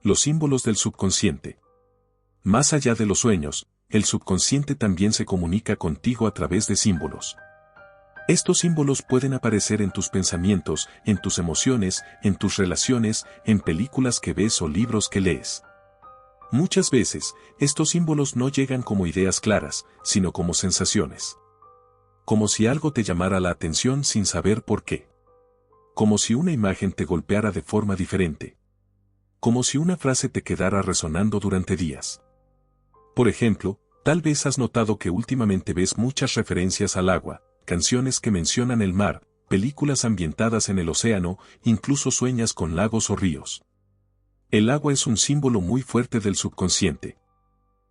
Los símbolos del subconsciente. Más allá de los sueños, el subconsciente también se comunica contigo a través de símbolos. Estos símbolos pueden aparecer en tus pensamientos, en tus emociones, en tus relaciones, en películas que ves o libros que lees. Muchas veces, estos símbolos no llegan como ideas claras, sino como sensaciones. Como si algo te llamara la atención sin saber por qué. Como si una imagen te golpeara de forma diferente. Como si una frase te quedara resonando durante días. Por ejemplo, tal vez has notado que últimamente ves muchas referencias al agua, canciones que mencionan el mar, películas ambientadas en el océano, incluso sueñas con lagos o ríos. El agua es un símbolo muy fuerte del subconsciente.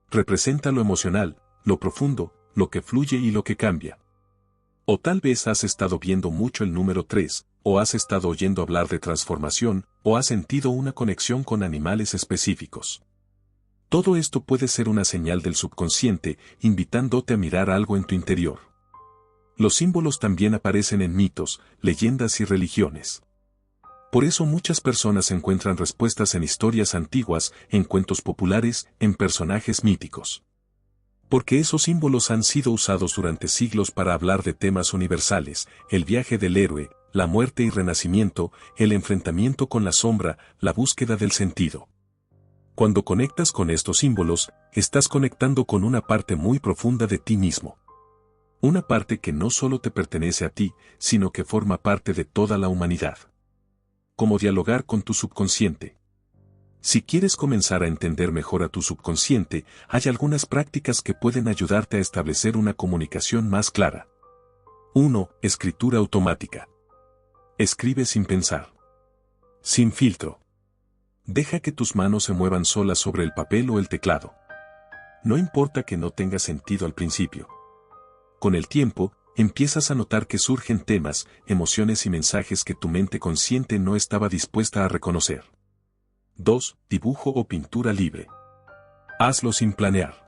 Representa lo emocional, lo profundo, lo que fluye y lo que cambia. O tal vez has estado viendo mucho el número 3, o has estado oyendo hablar de transformación, o has sentido una conexión con animales específicos. Todo esto puede ser una señal del subconsciente, invitándote a mirar algo en tu interior. Los símbolos también aparecen en mitos, leyendas y religiones. Por eso muchas personas encuentran respuestas en historias antiguas, en cuentos populares, en personajes míticos. Porque esos símbolos han sido usados durante siglos para hablar de temas universales: el viaje del héroe, la muerte y renacimiento, el enfrentamiento con la sombra, la búsqueda del sentido. Cuando conectas con estos símbolos, estás conectando con una parte muy profunda de ti mismo. Una parte que no solo te pertenece a ti, sino que forma parte de toda la humanidad. Cómo dialogar con tu subconsciente. Si quieres comenzar a entender mejor a tu subconsciente, hay algunas prácticas que pueden ayudarte a establecer una comunicación más clara. 1. Escritura automática. Escribe sin pensar. Sin filtro. Deja que tus manos se muevan solas sobre el papel o el teclado. No importa que no tenga sentido al principio. Con el tiempo, empiezas a notar que surgen temas, emociones y mensajes que tu mente consciente no estaba dispuesta a reconocer. 2. Dibujo o pintura libre. Hazlo sin planear.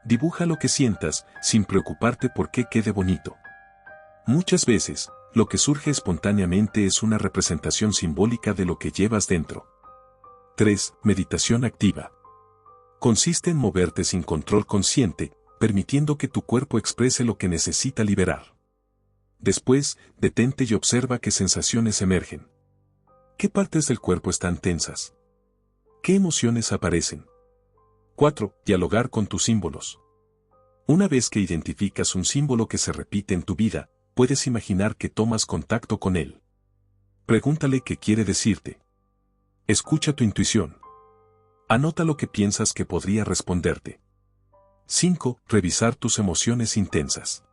Dibuja lo que sientas, sin preocuparte por qué quede bonito. Muchas veces, lo que surge espontáneamente es una representación simbólica de lo que llevas dentro. 3. Meditación activa. Consiste en moverte sin control consciente, permitiendo que tu cuerpo exprese lo que necesita liberar. Después, detente y observa qué sensaciones emergen. ¿Qué partes del cuerpo están tensas? ¿Qué emociones aparecen? 4. Dialogar con tus símbolos. Una vez que identificas un símbolo que se repite en tu vida, puedes imaginar que tomas contacto con él. Pregúntale qué quiere decirte. Escucha tu intuición. Anota lo que piensas que podría responderte. 5. Revisar tus emociones intensas.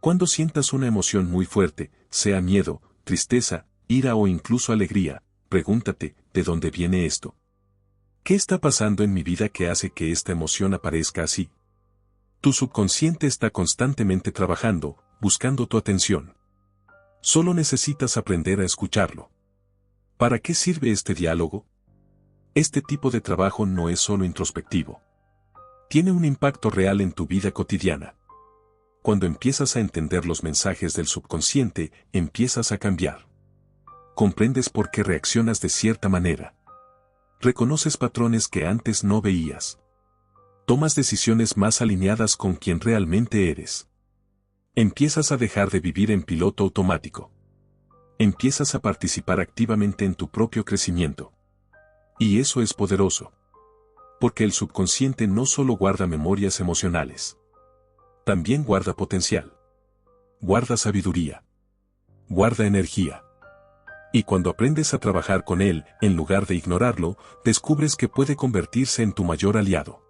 Cuando sientas una emoción muy fuerte, sea miedo, tristeza, ira o incluso alegría, pregúntate, ¿de dónde viene esto? ¿Qué está pasando en mi vida que hace que esta emoción aparezca así? Tu subconsciente está constantemente trabajando, buscando tu atención. Solo necesitas aprender a escucharlo. ¿Para qué sirve este diálogo? Este tipo de trabajo no es solo introspectivo. Tiene un impacto real en tu vida cotidiana. Cuando empiezas a entender los mensajes del subconsciente, empiezas a cambiar. comprendes por qué reaccionas de cierta manera. Reconoces patrones que antes no veías. Tomas decisiones más alineadas con quien realmente eres. Empiezas a dejar de vivir en piloto automático. Empiezas a participar activamente en tu propio crecimiento. Y eso es poderoso. Porque el subconsciente no solo guarda memorias emocionales. También guarda potencial. Guarda sabiduría. Guarda energía. Y cuando aprendes a trabajar con él, en lugar de ignorarlo, descubres que puede convertirse en tu mayor aliado.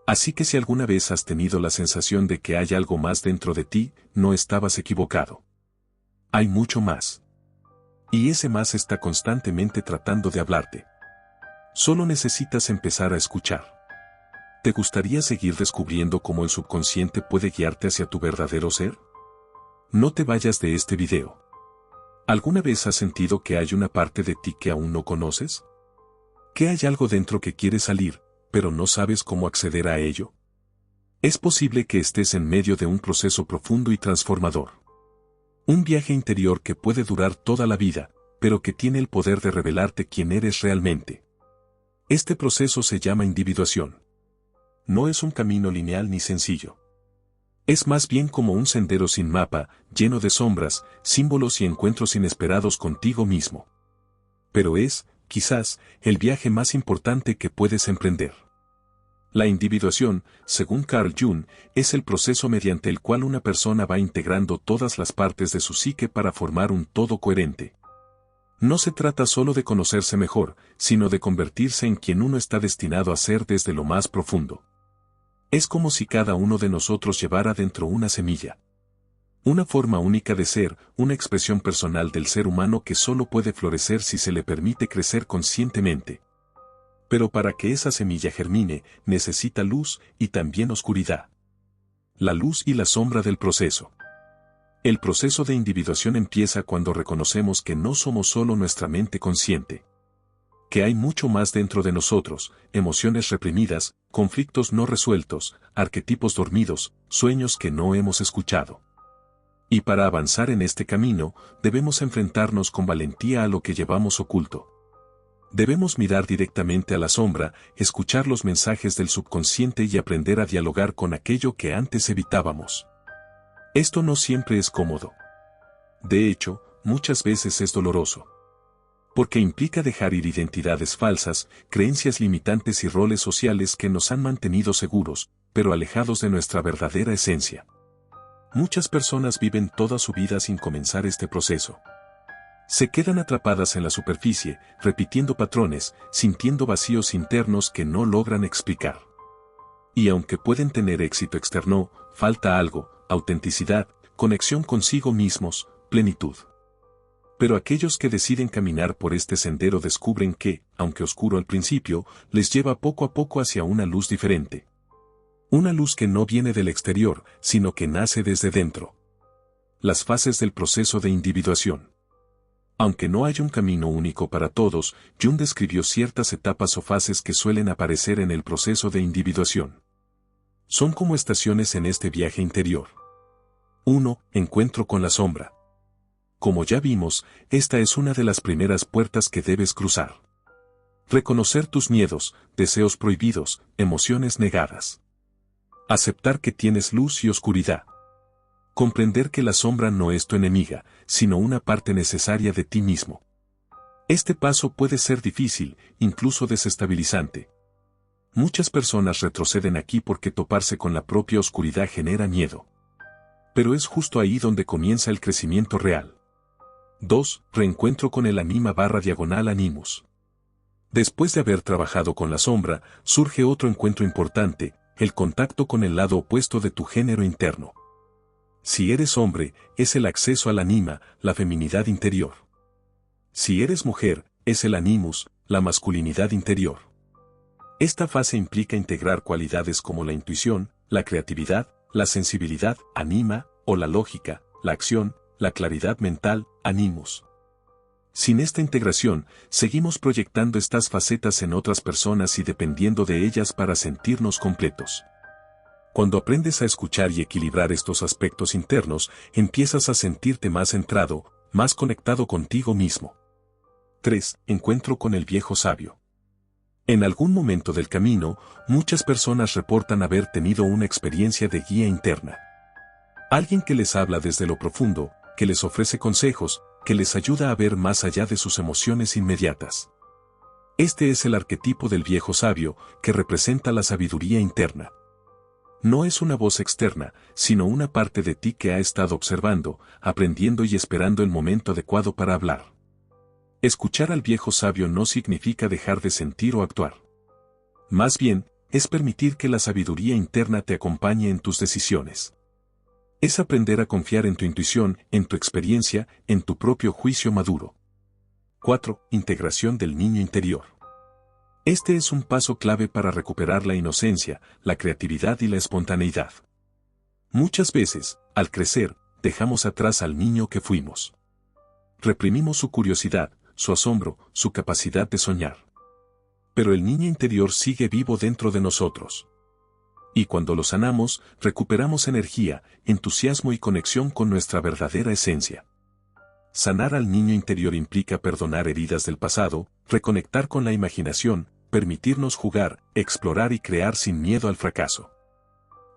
Así que si alguna vez has tenido la sensación de que hay algo más dentro de ti, no estabas equivocado. Hay mucho más. Y ese más está constantemente tratando de hablarte. Solo necesitas empezar a escuchar. ¿Te gustaría seguir descubriendo cómo el subconsciente puede guiarte hacia tu verdadero ser? No te vayas de este video. ¿Alguna vez has sentido que hay una parte de ti que aún no conoces? ¿Que hay algo dentro que quiere salir, pero no sabes cómo acceder a ello? Es posible que estés en medio de un proceso profundo y transformador. Un viaje interior que puede durar toda la vida, pero que tiene el poder de revelarte quién eres realmente. Este proceso se llama individuación. No es un camino lineal ni sencillo. Es más bien como un sendero sin mapa, lleno de sombras, símbolos y encuentros inesperados contigo mismo. Pero es, quizás, el viaje más importante que puedes emprender. La individuación, según Carl Jung, es el proceso mediante el cual una persona va integrando todas las partes de su psique para formar un todo coherente. No se trata solo de conocerse mejor, sino de convertirse en quien uno está destinado a ser desde lo más profundo. Es como si cada uno de nosotros llevara dentro una semilla. Una forma única de ser, una expresión personal del ser humano que solo puede florecer si se le permite crecer conscientemente. Pero para que esa semilla germine, necesita luz y también oscuridad. La luz y la sombra del proceso. El proceso de individuación empieza cuando reconocemos que no somos solo nuestra mente consciente. Que hay mucho más dentro de nosotros, emociones reprimidas, conflictos no resueltos, arquetipos dormidos, sueños que no hemos escuchado. Y para avanzar en este camino, debemos enfrentarnos con valentía a lo que llevamos oculto. Debemos mirar directamente a la sombra, escuchar los mensajes del subconsciente y aprender a dialogar con aquello que antes evitábamos. Esto no siempre es cómodo. De hecho, muchas veces es doloroso. Porque implica dejar ir identidades falsas, creencias limitantes y roles sociales que nos han mantenido seguros, pero alejados de nuestra verdadera esencia. Muchas personas viven toda su vida sin comenzar este proceso. Se quedan atrapadas en la superficie, repitiendo patrones, sintiendo vacíos internos que no logran explicar. Y aunque pueden tener éxito externo, falta algo, autenticidad, conexión consigo mismos, plenitud. Pero aquellos que deciden caminar por este sendero descubren que, aunque oscuro al principio, les lleva poco a poco hacia una luz diferente. Una luz que no viene del exterior, sino que nace desde dentro. Las fases del proceso de individuación. Aunque no hay un camino único para todos, Jung describió ciertas etapas o fases que suelen aparecer en el proceso de individuación. Son como estaciones en este viaje interior. 1. Encuentro con la sombra. Como ya vimos, esta es una de las primeras puertas que debes cruzar. Reconocer tus miedos, deseos prohibidos, emociones negadas. Aceptar que tienes luz y oscuridad. Comprender que la sombra no es tu enemiga, sino una parte necesaria de ti mismo. Este paso puede ser difícil, incluso desestabilizante. Muchas personas retroceden aquí porque toparse con la propia oscuridad genera miedo. Pero es justo ahí donde comienza el crecimiento real. 2. Reencuentro con el anima/animus. Después de haber trabajado con la sombra, surge otro encuentro importante, el contacto con el lado opuesto de tu género interno. Si eres hombre, es el acceso al anima, la feminidad interior. Si eres mujer, es el animus, la masculinidad interior. Esta fase implica integrar cualidades como la intuición, la creatividad, la sensibilidad, anima, o la lógica, la acción, la claridad mental, animus. Sin esta integración, seguimos proyectando estas facetas en otras personas y dependiendo de ellas para sentirnos completos. Cuando aprendes a escuchar y equilibrar estos aspectos internos, empiezas a sentirte más centrado, más conectado contigo mismo. 3. Encuentro con el viejo sabio. En algún momento del camino, muchas personas reportan haber tenido una experiencia de guía interna. Alguien que les habla desde lo profundo, que les ofrece consejos, que les ayuda a ver más allá de sus emociones inmediatas. Este es el arquetipo del viejo sabio, que representa la sabiduría interna. No es una voz externa, sino una parte de ti que ha estado observando, aprendiendo y esperando el momento adecuado para hablar. Escuchar al viejo sabio no significa dejar de sentir o actuar. Más bien, es permitir que la sabiduría interna te acompañe en tus decisiones. Es aprender a confiar en tu intuición, en tu experiencia, en tu propio juicio maduro. 4. Integración del niño interior. Este es un paso clave para recuperar la inocencia, la creatividad y la espontaneidad. Muchas veces, al crecer, dejamos atrás al niño que fuimos. Reprimimos su curiosidad, su asombro, su capacidad de soñar. Pero el niño interior sigue vivo dentro de nosotros. Y cuando lo sanamos, recuperamos energía, entusiasmo y conexión con nuestra verdadera esencia. Sanar al niño interior implica perdonar heridas del pasado, reconectar con la imaginación, permitirnos jugar, explorar y crear sin miedo al fracaso.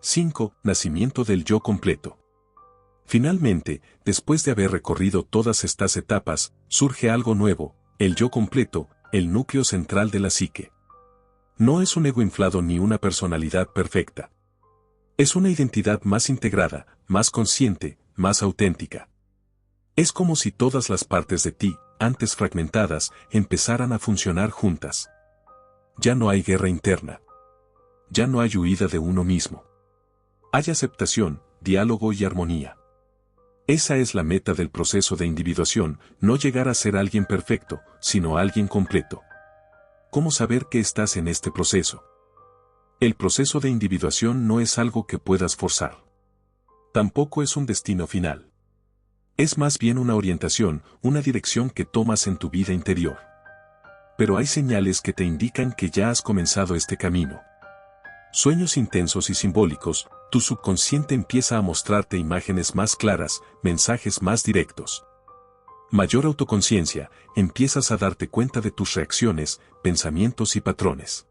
5. Nacimiento del yo completo. Finalmente, después de haber recorrido todas estas etapas, surge algo nuevo, el yo completo, el núcleo central de la psique. No es un ego inflado ni una personalidad perfecta. Es una identidad más integrada, más consciente, más auténtica. Es como si todas las partes de ti, antes fragmentadas, empezaran a funcionar juntas. Ya no hay guerra interna. Ya no hay huida de uno mismo. Hay aceptación, diálogo y armonía. Esa es la meta del proceso de individuación, no llegar a ser alguien perfecto, sino alguien completo. ¿Cómo saber que estás en este proceso? El proceso de individuación no es algo que puedas forzar. Tampoco es un destino final. Es más bien una orientación, una dirección que tomas en tu vida interior. Pero hay señales que te indican que ya has comenzado este camino. Sueños intensos y simbólicos, tu subconsciente empieza a mostrarte imágenes más claras, mensajes más directos. Mayor autoconciencia, empiezas a darte cuenta de tus reacciones, pensamientos y patrones.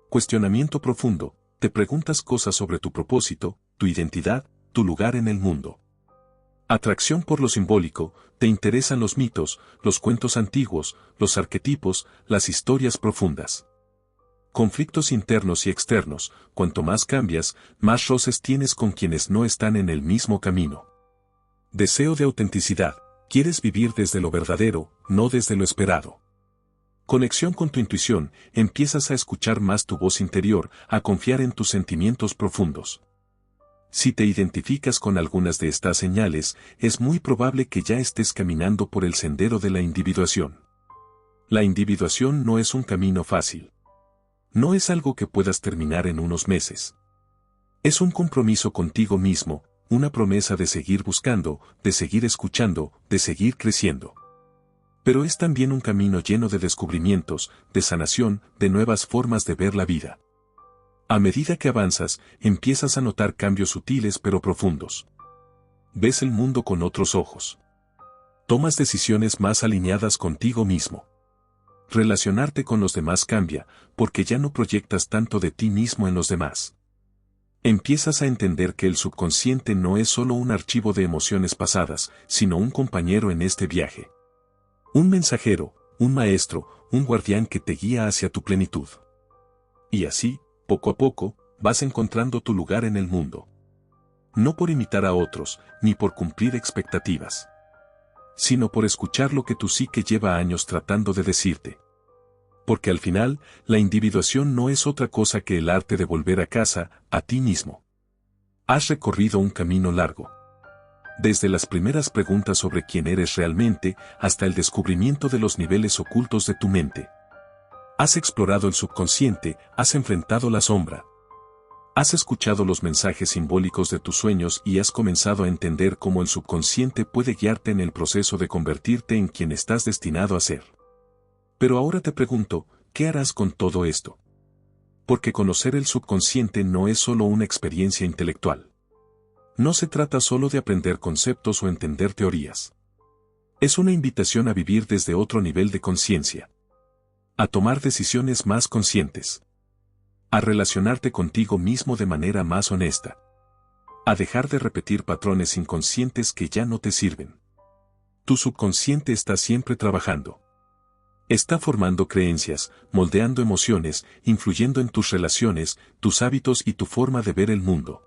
Cuestionamiento profundo, te preguntas cosas sobre tu propósito, tu identidad, tu lugar en el mundo. Atracción por lo simbólico, te interesan los mitos, los cuentos antiguos, los arquetipos, las historias profundas. Conflictos internos y externos, cuanto más cambias, más roces tienes con quienes no están en el mismo camino. Deseo de autenticidad, quieres vivir desde lo verdadero, no desde lo esperado. Conexión con tu intuición, empiezas a escuchar más tu voz interior, a confiar en tus sentimientos profundos. Si te identificas con algunas de estas señales, es muy probable que ya estés caminando por el sendero de la individuación. La individuación no es un camino fácil. No es algo que puedas terminar en unos meses. Es un compromiso contigo mismo, una promesa de seguir buscando, de seguir escuchando, de seguir creciendo. Pero es también un camino lleno de descubrimientos, de sanación, de nuevas formas de ver la vida. A medida que avanzas, empiezas a notar cambios sutiles pero profundos. Ves el mundo con otros ojos. Tomas decisiones más alineadas contigo mismo. Relacionarte con los demás cambia, porque ya no proyectas tanto de ti mismo en los demás. Empiezas a entender que el subconsciente no es solo un archivo de emociones pasadas, sino un compañero en este viaje. Un mensajero, un maestro, un guardián que te guía hacia tu plenitud. Y así, poco a poco, vas encontrando tu lugar en el mundo. No por imitar a otros, ni por cumplir expectativas, sino por escuchar lo que tu psique lleva años tratando de decirte. Porque al final, la individuación no es otra cosa que el arte de volver a casa, a ti mismo. Has recorrido un camino largo. Desde las primeras preguntas sobre quién eres realmente, hasta el descubrimiento de los niveles ocultos de tu mente. Has explorado el subconsciente, has enfrentado la sombra. Has escuchado los mensajes simbólicos de tus sueños y has comenzado a entender cómo el subconsciente puede guiarte en el proceso de convertirte en quien estás destinado a ser. Pero ahora te pregunto, ¿qué harás con todo esto? Porque conocer el subconsciente no es solo una experiencia intelectual. No se trata solo de aprender conceptos o entender teorías. Es una invitación a vivir desde otro nivel de conciencia. A tomar decisiones más conscientes. A relacionarte contigo mismo de manera más honesta. A dejar de repetir patrones inconscientes que ya no te sirven. Tu subconsciente está siempre trabajando. Está formando creencias, moldeando emociones, influyendo en tus relaciones, tus hábitos y tu forma de ver el mundo.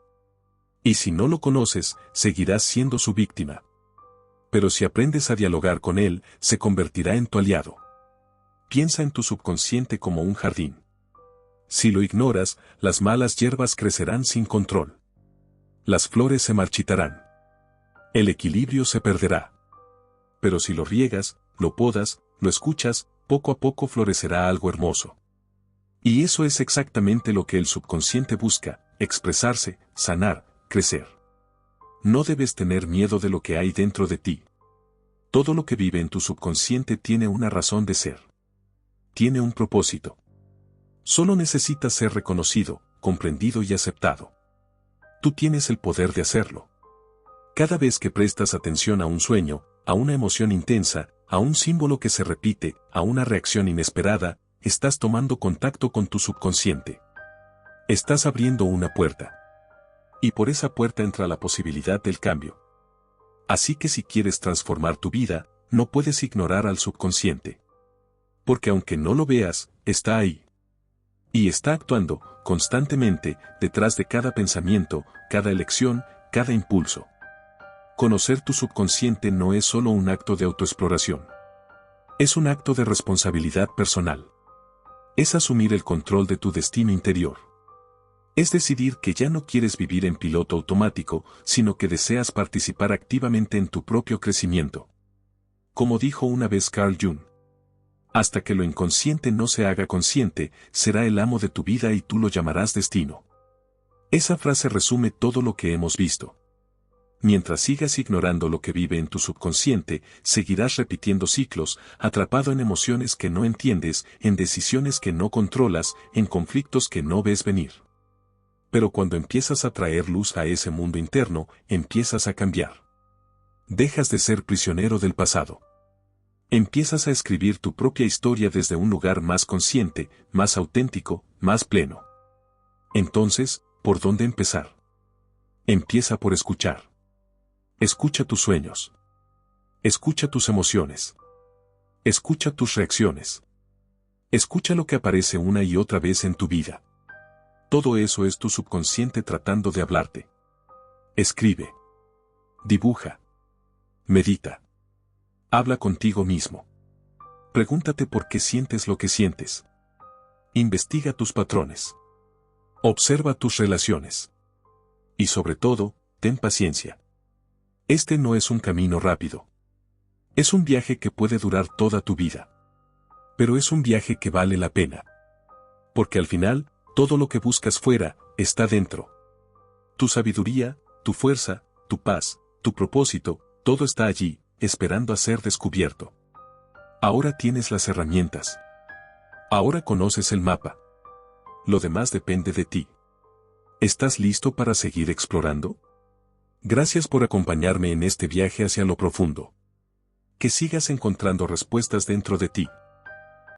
Y si no lo conoces, seguirás siendo su víctima. Pero si aprendes a dialogar con él, se convertirá en tu aliado. Piensa en tu subconsciente como un jardín. Si lo ignoras, las malas hierbas crecerán sin control. Las flores se marchitarán. El equilibrio se perderá. Pero si lo riegas, lo podas, lo escuchas, poco a poco florecerá algo hermoso. Y eso es exactamente lo que el subconsciente busca, expresarse, sanar, crecer. No debes tener miedo de lo que hay dentro de ti. Todo lo que vive en tu subconsciente tiene una razón de ser. Tiene un propósito. Solo necesita ser reconocido, comprendido y aceptado. Tú tienes el poder de hacerlo. Cada vez que prestas atención a un sueño, a una emoción intensa, a un símbolo que se repite, a una reacción inesperada, estás tomando contacto con tu subconsciente. Estás abriendo una puerta. Y por esa puerta entra la posibilidad del cambio. Así que si quieres transformar tu vida, no puedes ignorar al subconsciente. Porque aunque no lo veas, está ahí. Y está actuando, constantemente, detrás de cada pensamiento, cada elección, cada impulso. Conocer tu subconsciente no es solo un acto de autoexploración. Es un acto de responsabilidad personal. Es asumir el control de tu destino interior. Es decidir que ya no quieres vivir en piloto automático, sino que deseas participar activamente en tu propio crecimiento. Como dijo una vez Carl Jung, hasta que lo inconsciente no se haga consciente, será el amo de tu vida y tú lo llamarás destino. Esa frase resume todo lo que hemos visto. Mientras sigas ignorando lo que vive en tu subconsciente, seguirás repitiendo ciclos, atrapado en emociones que no entiendes, en decisiones que no controlas, en conflictos que no ves venir. Pero cuando empiezas a traer luz a ese mundo interno, empiezas a cambiar. Dejas de ser prisionero del pasado. Empiezas a escribir tu propia historia desde un lugar más consciente, más auténtico, más pleno. Entonces, ¿por dónde empezar? Empieza por escuchar. Escucha tus sueños. Escucha tus emociones. Escucha tus reacciones. Escucha lo que aparece una y otra vez en tu vida. Todo eso es tu subconsciente tratando de hablarte. Escribe. Dibuja. Medita. Habla contigo mismo. Pregúntate por qué sientes lo que sientes. Investiga tus patrones. Observa tus relaciones. Y sobre todo, ten paciencia. Este no es un camino rápido. Es un viaje que puede durar toda tu vida. Pero es un viaje que vale la pena. Porque al final, todo lo que buscas fuera, está dentro. Tu sabiduría, tu fuerza, tu paz, tu propósito, todo está allí, esperando a ser descubierto. Ahora tienes las herramientas. Ahora conoces el mapa. Lo demás depende de ti. ¿Estás listo para seguir explorando? Gracias por acompañarme en este viaje hacia lo profundo. Que sigas encontrando respuestas dentro de ti.